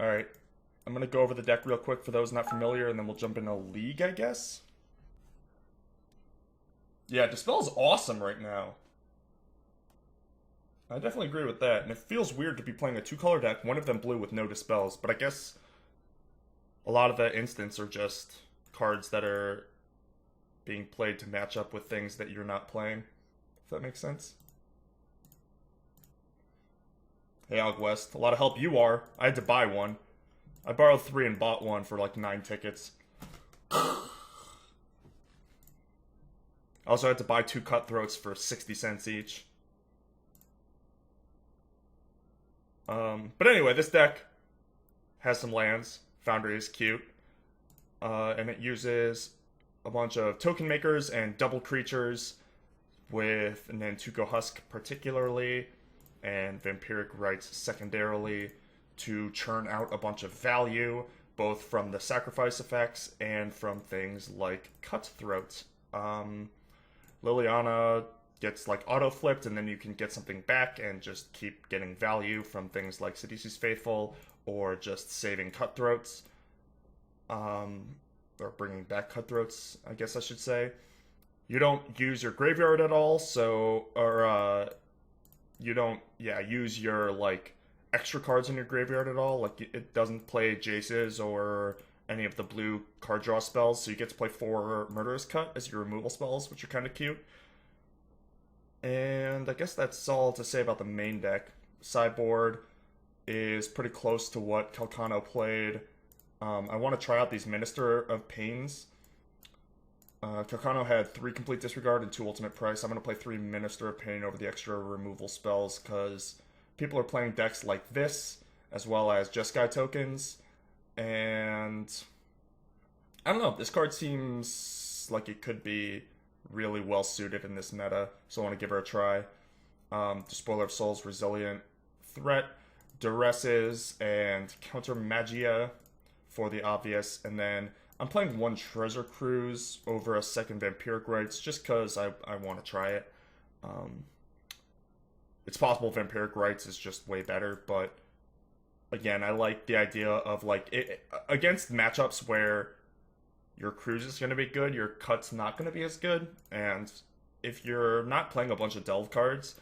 Alright, I'm gonna go over the deck real quick for those not familiar, and then we'll jump into League, I guess. Yeah, Dispel's awesome right now. I definitely agree with that, and it feels weird to be playing a two-color deck, one of them blue with no Dispels, but I guess a lot of the instants are just cards that are being played to match up with things that you're not playing, if that makes sense. Hey, West, a lot of help you are. I had to buy one. I borrowed 3 and bought one for like 9 tickets. I also had to buy 2 cutthroats for 60 cents each. But anyway, this deck has some lands. Foundry is cute. And it uses a bunch of token makers and double creatures with Nantuko Husk particularly, and Vampiric Rites secondarily, to churn out a bunch of value, both from the sacrifice effects and from things like Cutthroat. Liliana gets like auto flipped, and then you can get something back and just keep getting value from things like Sidisi's Faithful or just saving Cutthroats. Or bringing back Cutthroats, I guess I should say. You don't use your graveyard at all, so, you don't, use your, like, extra cards in your graveyard at all. Like, it doesn't play Jaces or any of the blue card draw spells, so you get to play 4 Murderous Cut as your removal spells, which are kind of cute. And I guess that's all to say about the main deck. Sideboard is pretty close to what Calcano played. I want to try out these Minister of Pains. Calcano had 3 Complete Disregard and 2 Ultimate Price. I'm going to play 3 Minister of Pain over the extra removal spells because people are playing decks like this, as well as Jeskai tokens. And I don't know, this card seems like it could be really well suited in this meta, so I want to give her a try. Despoiler of Souls, Resilient Threat, Duresses, and Counter Magia for the obvious, and then I'm playing 1 Treasure Cruise over a 2nd Vampiric Rites just because I want to try it. It's possible Vampiric Rites is just way better, but again, I like the idea of like against matchups where your Cruise is going to be good, your Cut's not going to be as good, and if you're not playing a bunch of Delve cards,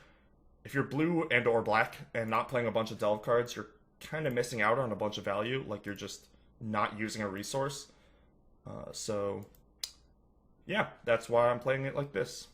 if you're blue and or black and not playing a bunch of Delve cards, you're kind of missing out on a bunch of value, like you're just not using a resource. So, yeah, that's why I'm playing it like this.